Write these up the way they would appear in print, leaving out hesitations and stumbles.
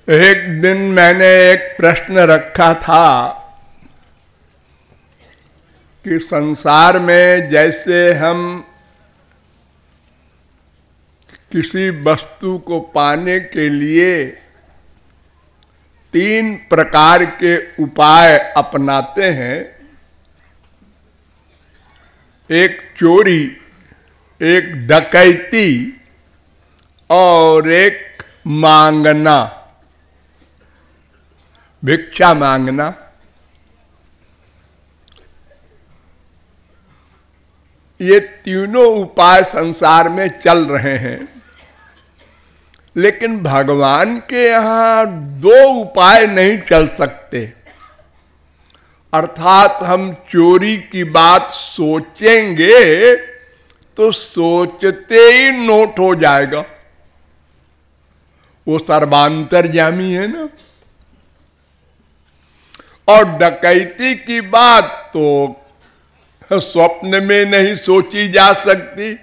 एक दिन मैंने एक प्रश्न रखा था कि संसार में जैसे हम किसी वस्तु को पाने के लिए 3 प्रकार के उपाय अपनाते हैं, एक चोरी, एक डकैती और एक मांगना, भिक्षा मांगना। ये तीनों उपाय संसार में चल रहे हैं, लेकिन भगवान के यहाँ 2 उपाय नहीं चल सकते। अर्थात हम चोरी की बात सोचेंगे तो सोचते ही नोट हो जाएगा। वो सर्वांतर्यामी है ना। और डकैती की बात तो स्वप्न में नहीं सोची जा सकती,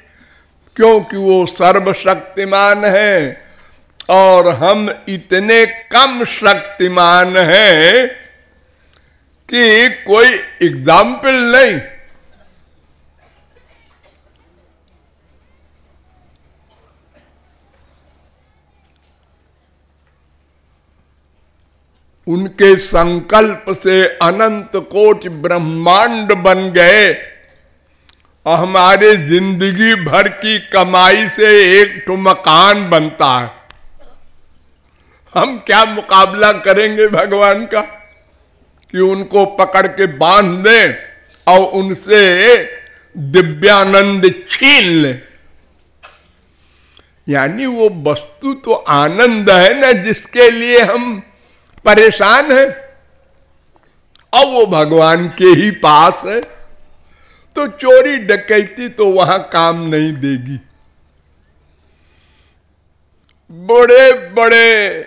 क्योंकि वो सर्वशक्तिमान है और हम इतने कम शक्तिमान हैं कि कोई एग्जाम्पल नहीं। उनके संकल्प से अनंत कोटि ब्रह्मांड बन गए और हमारे जिंदगी भर की कमाई से एक तो मकान बनता है। हम क्या मुकाबला करेंगे भगवान का कि उनको पकड़ के बांध दें और उनसे दिव्यानंद छीन लें। यानी वो वस्तु तो आनंद है ना, जिसके लिए हम परेशान है, और वो भगवान के ही पास है। तो चोरी डकैती तो वहां काम नहीं देगी। बड़े बड़े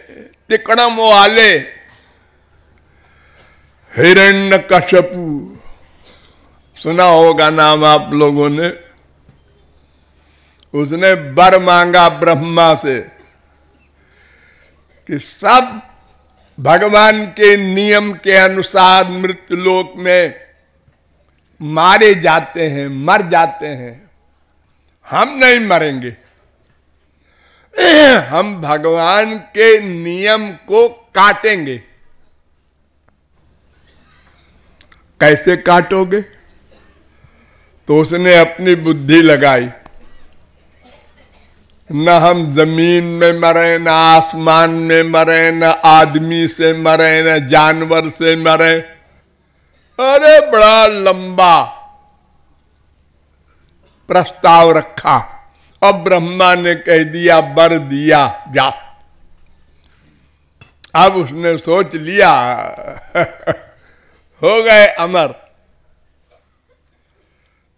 तिकड़म वाले हिरण्यकश्यपु, सुना होगा नाम आप लोगों ने। उसने वर मांगा ब्रह्मा से कि सब भगवान के नियम के अनुसार मृत्युलोक में मारे जाते हैं, मर जाते हैं, हम नहीं मरेंगे। हम भगवान के नियम को काटेंगे। कैसे काटोगे? तो उसने अपनी बुद्धि लगाई। न हम जमीन में मरे, न आसमान में मरे, न आदमी से मरे, न जानवर से मरे। अरे बड़ा लंबा प्रस्ताव रखा। अब ब्रह्मा ने कह दिया, वर दिया, जा। अब उसने सोच लिया हो गए अमर।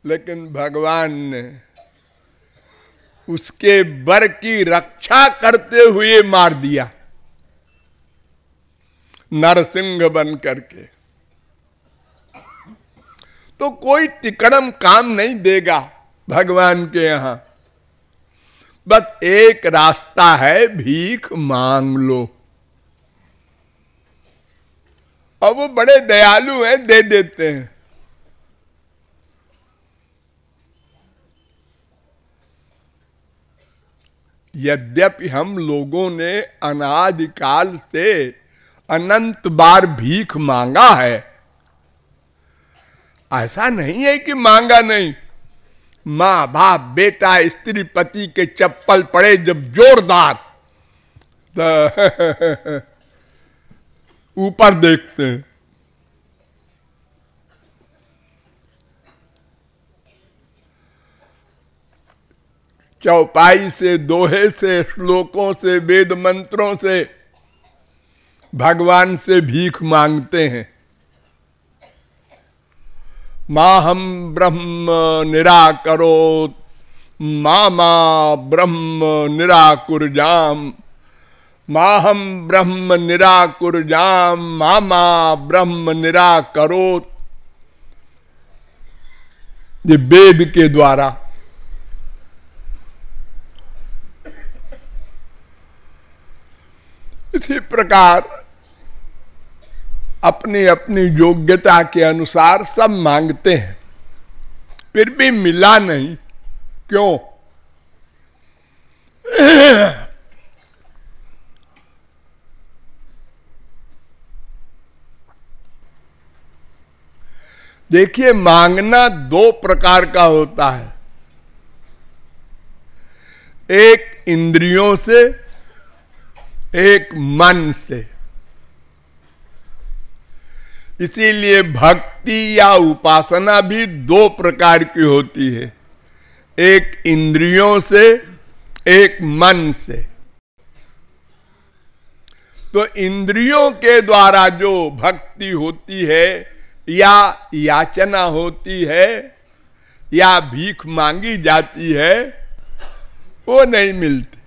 लेकिन भगवान ने उसके वर की रक्षा करते हुए मार दिया, नरसिंह बन करके। तो कोई तिकड़म काम नहीं देगा भगवान के यहां। बस एक रास्ता है, भीख मांग लो। और वो बड़े दयालु हैं, दे देते हैं। यद्यपि हम लोगों ने अनादिकाल से अनंत बार भीख मांगा है, ऐसा नहीं है कि मांगा नहीं। माँ बाप बेटा स्त्री पति के चप्पल पड़े जब जोरदार, तो ऊपर देखते हैं। चौपाई से, दोहे से, श्लोकों से, वेद मंत्रों से भगवान से भीख मांगते हैं। माहम ब्रह्म निराकरोत् मामा ब्रह्म निराकुर्जाम, माहम ब्रह्म निराकुर्जाम मामा ब्रह्म निराकरोत्। ये वेद के द्वारा। उसी प्रकार अपनी अपनी योग्यता के अनुसार सब मांगते हैं, फिर भी मिला नहीं। क्यों? देखिए, मांगना दो प्रकार का होता है, एक इंद्रियों से, एक मन से। इसीलिए भक्ति या उपासना भी दो प्रकार की होती है, एक इंद्रियों से, एक मन से। तो इंद्रियों के द्वारा जो भक्ति होती है या याचना होती है या भीख मांगी जाती है, वो नहीं मिलती।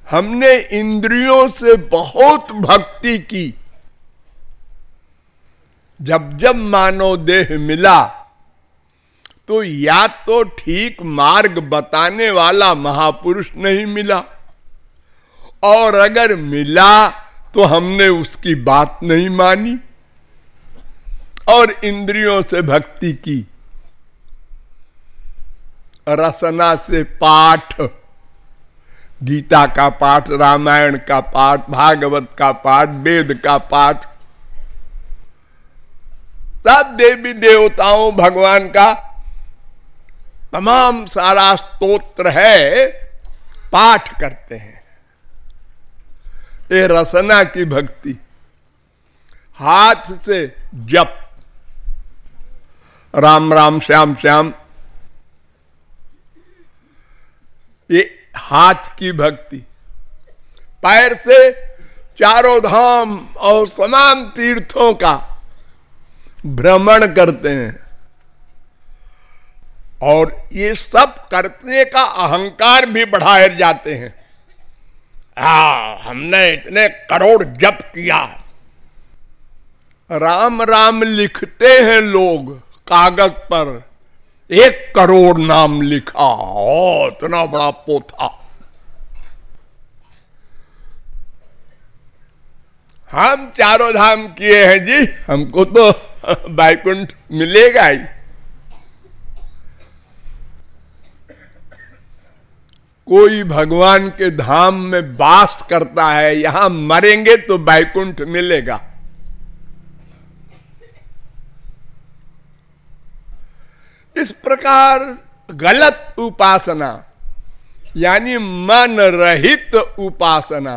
हमने इंद्रियों से बहुत भक्ति की, जब जब मानव देह मिला तो या तो ठीक मार्ग बताने वाला महापुरुष नहीं मिला, और अगर मिला तो हमने उसकी बात नहीं मानी और इंद्रियों से भक्ति की। रसना से पाठ, गीता का पाठ, रामायण का पाठ, भागवत का पाठ, वेद का पाठ, सब देवी देवताओं भगवान का तमाम सारा स्तोत्र है, पाठ करते हैं। ये रसना की भक्ति। हाथ से जप, राम राम श्याम श्याम, ये हाथ की भक्ति। पैर से चारों धाम और तमाम तीर्थों का भ्रमण करते हैं, और ये सब करने का अहंकार भी बढ़ाए जाते हैं। हमने इतने करोड़ जप किया। राम राम लिखते हैं लोग कागज पर, 1 करोड़ नाम लिखा, इतना बड़ा पोथा। हम चारों धाम किए हैं जी, हमको तो वैकुंठ मिलेगा ही। कोई भगवान के धाम में वास करता है, यहां मरेंगे तो वैकुंठ मिलेगा। इस प्रकार गलत उपासना यानी मन रहित उपासना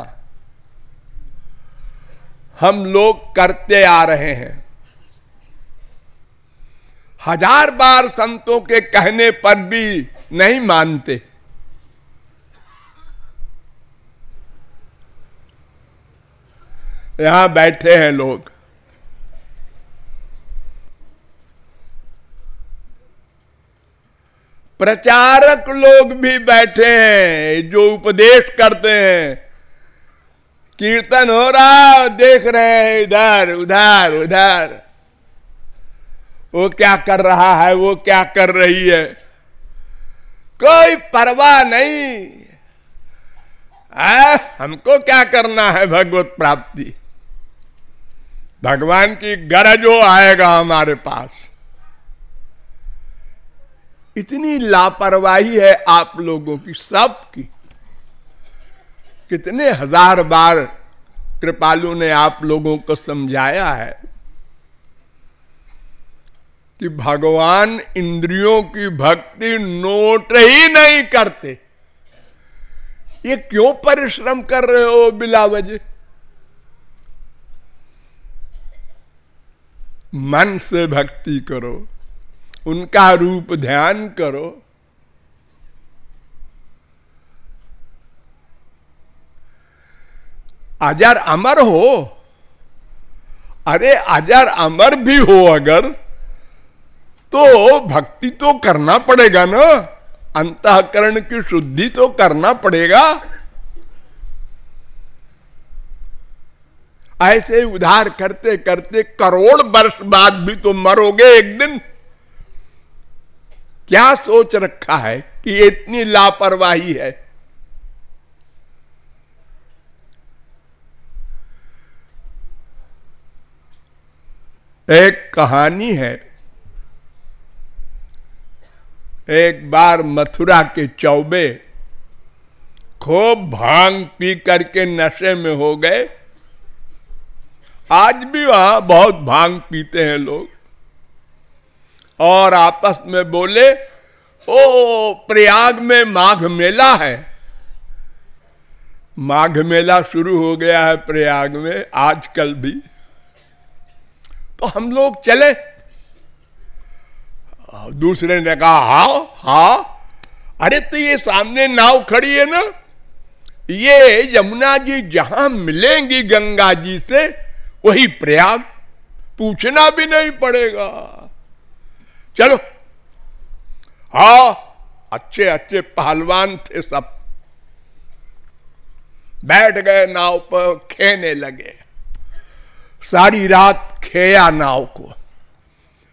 हम लोग करते आ रहे हैं। 1000 बार संतों के कहने पर भी नहीं मानते। यहां बैठे हैं लोग, प्रचारक लोग भी बैठे हैं जो उपदेश करते हैं। कीर्तन हो रहा, देख रहे हैं इधर उधर उधर, वो क्या कर रहा है, वो क्या कर रही है, कोई परवाह नहीं। हमको क्या करना है भगवत प्राप्ति, भगवान की गरज हो आएगा हमारे पास। इतनी लापरवाही है आप लोगों की, सबकी। कितने 1000 बार कृपालु ने आप लोगों को समझाया है कि भगवान इंद्रियों की भक्ति नोट ही नहीं करते। ये क्यों परिश्रम कर रहे हो बिला वजह? मन से भक्ति करो, उनका रूप ध्यान करो। अजर अमर हो, अरे अजर अमर भी हो अगर, तो भक्ति तो करना पड़ेगा ना, अंतःकरण की शुद्धि तो करना पड़ेगा। ऐसे उधार करते करते करोड़ वर्ष बाद भी तो मरोगे एक दिन। क्या सोच रखा है कि इतनी लापरवाही है? एक कहानी है, एक बार मथुरा के चौबे खूब भांग पी करके नशे में हो गए। आज भी वहां बहुत भांग पीते हैं लोग, और आपस में बोले, ओ प्रयाग में माघ मेला है। माघ मेला शुरू हो गया है प्रयाग में आजकल भी, तो हम लोग चले। दूसरे ने कहा हाँ हाँ, अरे तो ये सामने नाव खड़ी है ना, ये यमुना जी जहां मिलेंगी गंगा जी से वही प्रयाग, पूछना भी नहीं पड़ेगा, चलो। हाँ, अच्छे अच्छे पहलवान थे सब, बैठ गए नाव पर, खेने लगे। सारी रात खेया नाव को।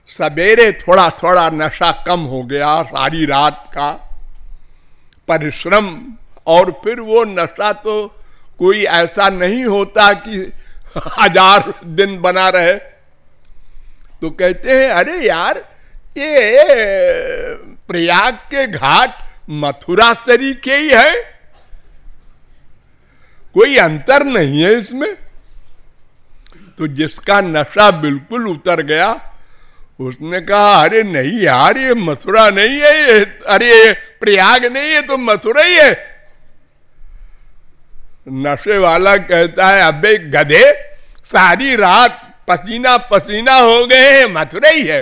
सवेरे थोड़ा थोड़ा नशा कम हो गया, सारी रात का परिश्रम, और फिर वो नशा तो कोई ऐसा नहीं होता कि 1000 दिन बना रहे। तो कहते हैं अरे यार, ये प्रयाग के घाट मथुरा तरीके ही है, कोई अंतर नहीं है इसमें। तो जिसका नशा बिल्कुल उतर गया उसने कहा अरे नहीं यार, ये मथुरा नहीं है, ये अरे प्रयाग नहीं है, तो मथुरा ही है। नशे वाला कहता है अबे गधे, सारी रात पसीना पसीना हो गए, मथुरा ही है।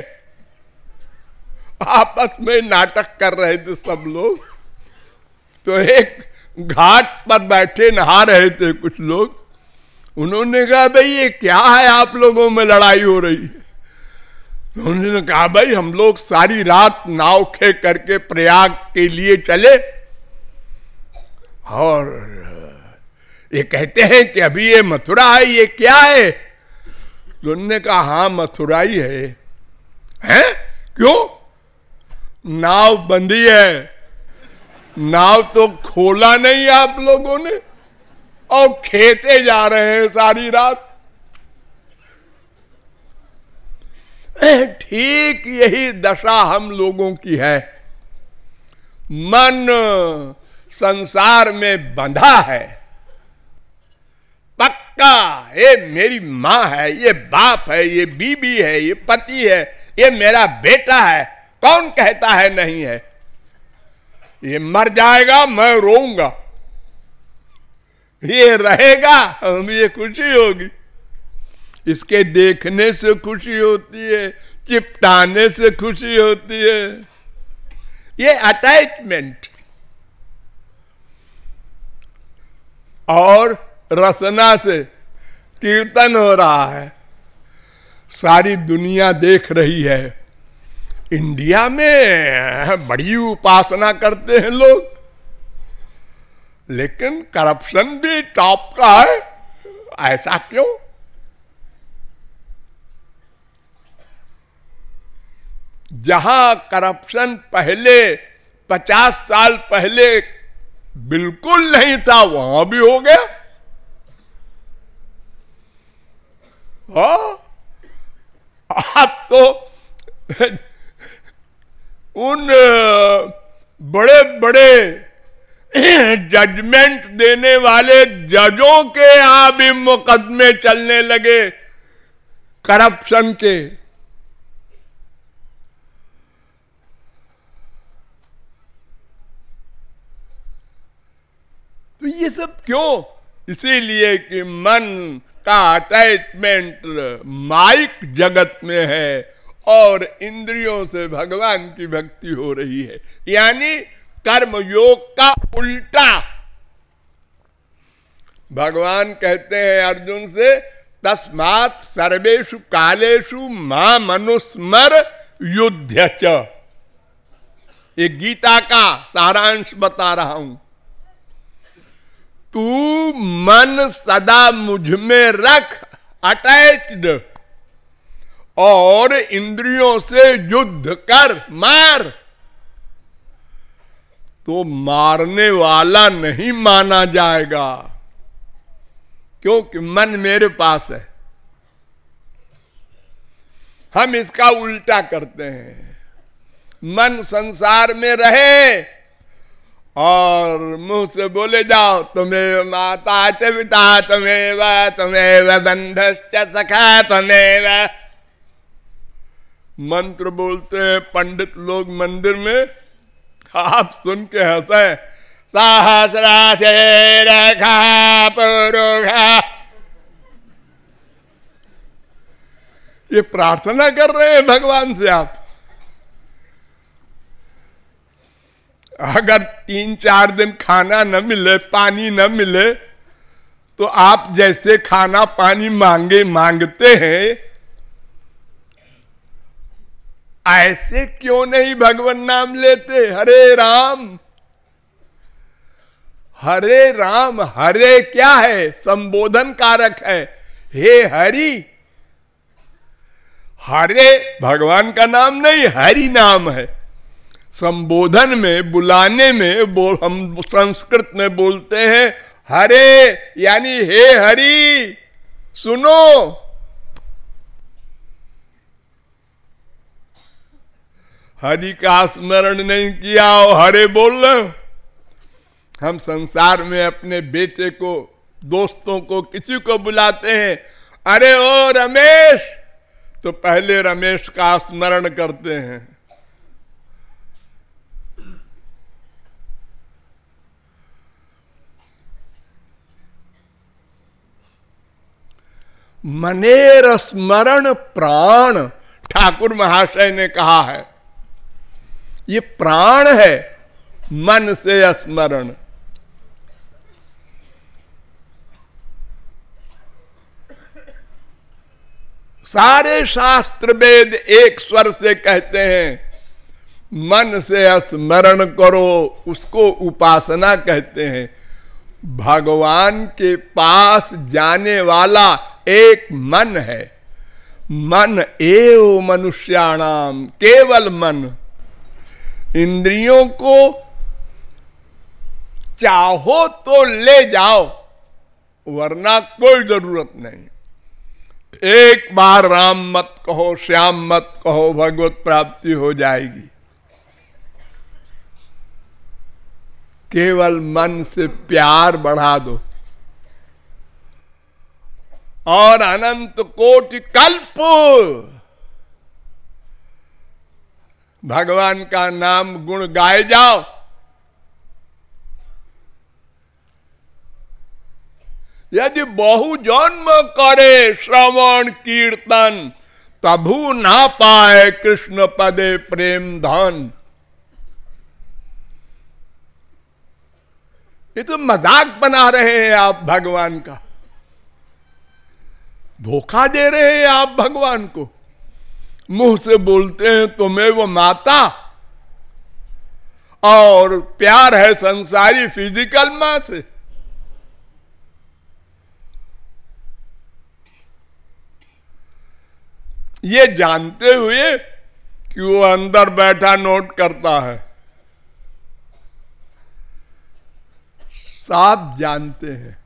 आपस में नाटक कर रहे थे सब लोग। तो एक घाट पर बैठे नहा रहे थे कुछ लोग, उन्होंने कहा भाई ये क्या है, आप लोगों में लड़ाई हो रही है। तो उन्होंने कहा भाई हम लोग सारी रात नाव खे करके प्रयाग के लिए चले, और ये कहते हैं कि अभी ये मथुरा है, ये क्या है? तो उन्होंने कहा हाँ मथुरा ही है। हैं? क्यों? नाव बंधी है, नाव तो खोला नहीं आप लोगों ने, और खेते जा रहे हैं सारी रात। ठीक यही दशा हम लोगों की है। मन संसार में बंधा है, पक्का ये मेरी माँ है, ये बाप है, ये बीबी है, ये पति है, ये मेरा बेटा है, कौन कहता है नहीं है? ये मर जाएगा मैं रोऊंगा, ये रहेगा मुझे खुशी होगी। इसके देखने से खुशी होती है, चिपटाने से खुशी होती है, ये अटैचमेंट। और रसना से कीर्तन हो रहा है, सारी दुनिया देख रही है। इंडिया में बड़ी उपासना करते हैं लोग, लेकिन करप्शन भी टॉप का है, ऐसा क्यों? जहां करप्शन पहले 50 साल पहले बिल्कुल नहीं था, वहां भी हो गया। आप तो उन बड़े बड़े जजमेंट देने वाले जजों के यहां भी मुकदमे चलने लगे करप्शन के। तो ये सब क्यों? इसीलिए कि मन का अटैचमेंट माइक जगत में है और इंद्रियों से भगवान की भक्ति हो रही है, यानी कर्म योग का उल्टा। भगवान कहते हैं अर्जुन से, तस्मात् सर्वेषु कालेषु मां मनुस्मर युध्य च। ये गीता का सारांश बता रहा हूं। तू मन सदा मुझ में रख, अटैच्ड, और इंद्रियों से युद्ध कर, मार। तो मारने वाला नहीं माना जाएगा, क्योंकि मन मेरे पास है। हम इसका उल्टा करते हैं। मन संसार में रहे और मुंह से बोले जाओ तुम्हें माता च पिता तुम्हें बंधश्च सखा तुम्हें। मंत्र बोलते हैं पंडित लोग मंदिर में, आप सुन के हंसे। सहस्राशे रेखा पुरुषा, ये प्रार्थना कर रहे हैं भगवान से आप। अगर 3-4 दिन खाना न मिले, पानी न मिले, तो आप जैसे खाना पानी मांगते हैं, ऐसे क्यों नहीं भगवान नाम लेते? हरे राम हरे राम। हरे क्या है? संबोधन कारक है। हे हरि, हरे भगवान का नाम नहीं, हरि नाम है। संबोधन में, बुलाने में हम संस्कृत में बोलते हैं हरे, यानी हे हरि सुनो। हरि का स्मरण नहीं किया और हरे बोल रहे हो। हम संसार में अपने बेटे को, दोस्तों को, किसी को बुलाते हैं, अरे ओ रमेश, तो पहले रमेश का स्मरण करते हैं। मनेर स्मरण प्राण, ठाकुर महाशय ने कहा है, ये प्राण है मन से स्मरण। सारे शास्त्र वेद एक स्वर से कहते हैं मन से स्मरण करो, उसको उपासना कहते हैं। भगवान के पास जाने वाला एक मन है। मन एव मनुष्याणाम, केवल मन। इंद्रियों को चाहो तो ले जाओ, वरना कोई जरूरत नहीं। एक बार राम मत कहो, श्याम मत कहो, भगवत प्राप्ति हो जाएगी। केवल मन से प्यार बढ़ा दो और अनंत कोटि कल्प भगवान का नाम गुण गाए जाओ। यदि बहु जन्म करे श्रवण कीर्तन, तभु ना पाए कृष्ण पदे प्रेम धन। ये तो मजाक बना रहे हैं आप भगवान का, धोखा दे रहे हैं आप भगवान को। मुंह से बोलते हैं तुम्हें वो माता, और प्यार है संसारी फिजिकल मां से। ये जानते हुए कि वो अंदर बैठा नोट करता है, सब जानते हैं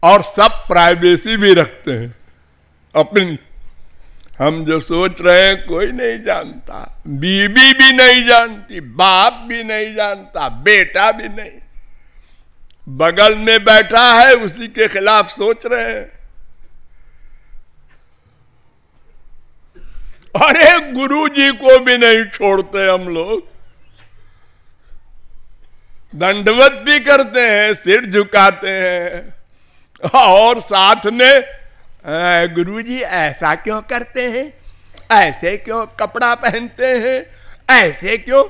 और सब प्राइवेसी भी रखते हैं अपनी। हम जो सोच रहे हैं कोई नहीं जानता, बीवी भी नहीं जानती, बाप भी नहीं जानता, बेटा भी नहीं। बगल में बैठा है उसी के खिलाफ सोच रहे हैं। अरे गुरु जी को भी नहीं छोड़ते हम लोग, दंडवत भी करते हैं, सिर झुकाते हैं, और साथ में गुरुजी ऐसा क्यों करते हैं, ऐसे क्यों कपड़ा पहनते हैं, ऐसे क्यों।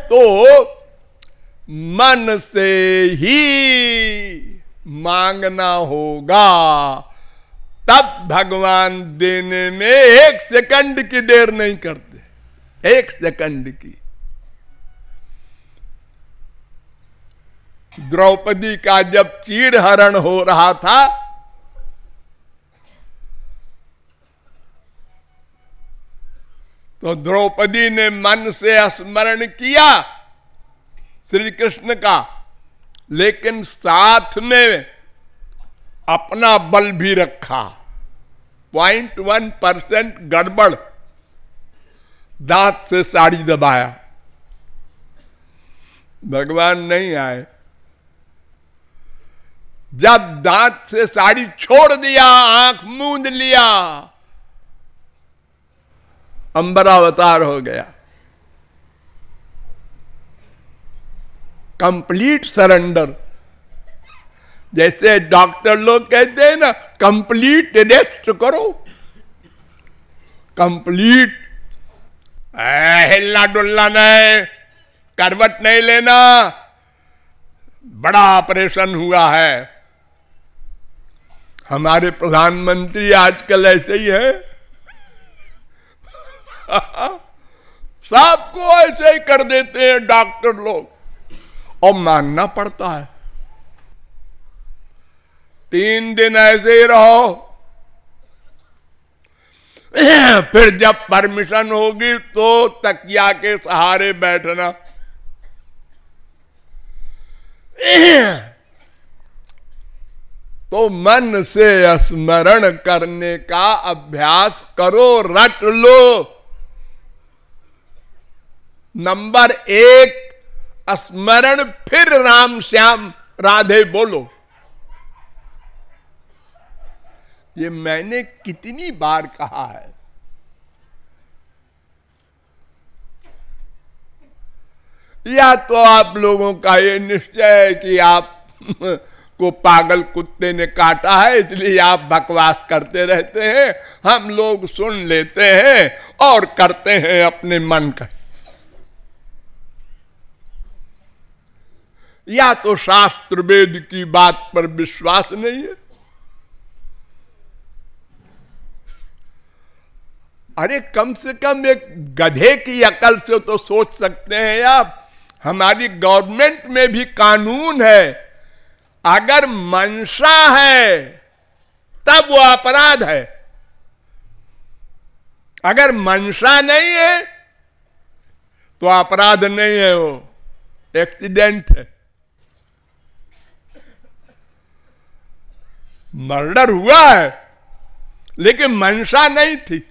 तो मन से ही मांगना होगा, तब भगवान देने में 1 सेकंड की देर नहीं करते। 1 सेकंड की। द्रौपदी का जब चीरहरण हो रहा था, तो द्रौपदी ने मन से स्मरण किया श्री कृष्ण का, लेकिन साथ में अपना बल भी रखा। 0.1% गड़बड़, दांत से साड़ी दबाया, भगवान नहीं आए। जब दांत से साड़ी छोड़ दिया, आंख मूंद लिया, अंबरावतार हो गया। कंप्लीट सरेंडर, जैसे डॉक्टर लोग कहते हैं ना, कंप्लीट रेस्ट करो। कंप्लीट, हिलना डुलना नहीं, करवट नहीं लेना, बड़ा ऑपरेशन हुआ है। हमारे प्रधानमंत्री आजकल ऐसे ही है, सबको ऐसे ही कर देते हैं डॉक्टर लोग, और मानना पड़ता है। 3 दिन ऐसे ही रहो, फिर जब परमिशन होगी तो तकिया के सहारे बैठना। तो मन से स्मरण करने का अभ्यास करो, रट लो। नंबर 1 स्मरण, फिर राम श्याम राधे बोलो। ये मैंने कितनी बार कहा है। या तो आप लोगों का ये निश्चय है कि आप को पागल कुत्ते ने काटा है, इसलिए आप बकवास करते रहते हैं, हम लोग सुन लेते हैं और करते हैं अपने मन का। या तो शास्त्र वेद की बात पर विश्वास नहीं है। अरे कम से कम एक गधे की अकल से तो सोच सकते हैं आप। हमारी गवर्नमेंट में भी कानून है, अगर मंशा है तब वो अपराध है, अगर मंशा नहीं है तो अपराध नहीं है, वो एक्सीडेंट है। मर्डर हुआ है लेकिन मंशा नहीं थी,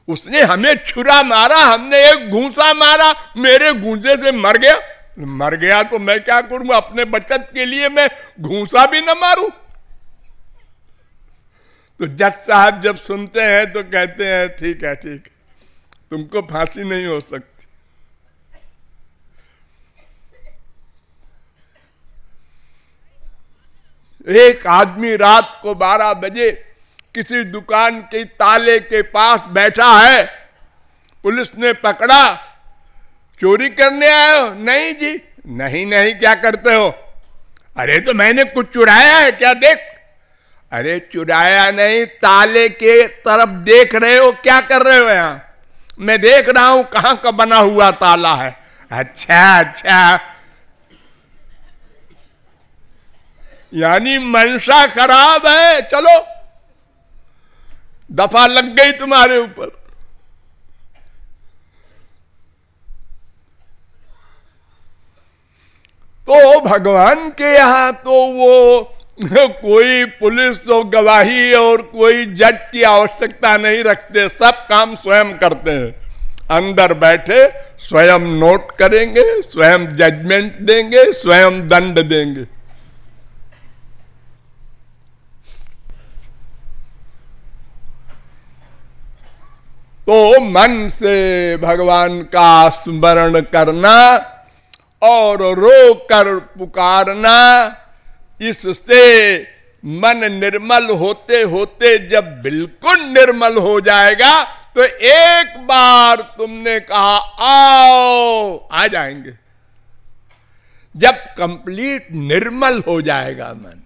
उसने हमें छुरा मारा, हमने एक घूंसा मारा, मेरे घूंसे से मर गया। मर गया तो मैं क्या करूं, अपने बचत के लिए मैं घूंसा भी न मारूं। तो जज साहब जब सुनते हैं तो कहते हैं ठीक है ठीक है, तुमको फांसी नहीं हो सकती। एक आदमी रात को 12 बजे किसी दुकान के ताले के पास बैठा है, पुलिस ने पकड़ा। चोरी करने आए हो? नहीं जी। नहीं नहीं, क्या करते हो? अरे तो मैंने कुछ चुराया है क्या, देख। अरे चुराया नहीं, ताले के तरफ देख रहे हो, क्या कर रहे हो यहां? मैं देख रहा हूं कहां का बना हुआ ताला है। अच्छा अच्छा, यानी मंशा खराब है, चलो दफा लग गई तुम्हारे ऊपर। तो भगवान के यहां तो वो कोई पुलिस और गवाही और कोई जज की आवश्यकता नहीं रखते, सब काम स्वयं करते हैं। अंदर बैठे स्वयं नोट करेंगे, स्वयं जजमेंट देंगे, स्वयं दंड देंगे। तो मन से भगवान का स्मरण करना और रो कर पुकारना, इससे मन निर्मल होते होते जब बिल्कुल निर्मल हो जाएगा तो एक बार तुमने कहा आओ, आ जाएंगे। जब कंप्लीट निर्मल हो जाएगा मन।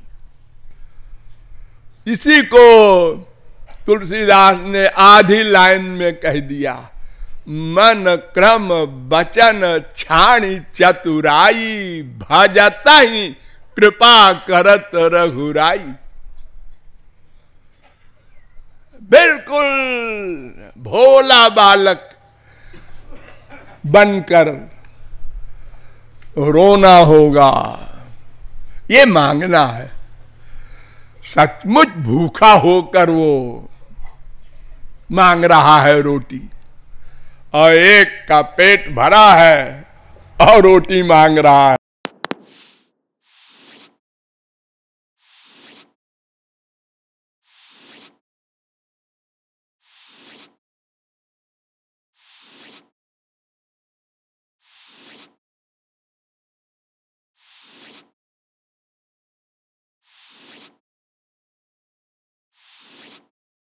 इसी को तुलसीदास ने आधी लाइन में कह दिया, मन क्रम बचन छाणी चतुराई, भजता ही कृपा करत रघुराई। बिल्कुल भोला बालक बनकर रोना होगा, ये मांगना है। सचमुच भूखा होकर वो मांग रहा है रोटी, और एक का पेट भरा है और रोटी मांग रहा है।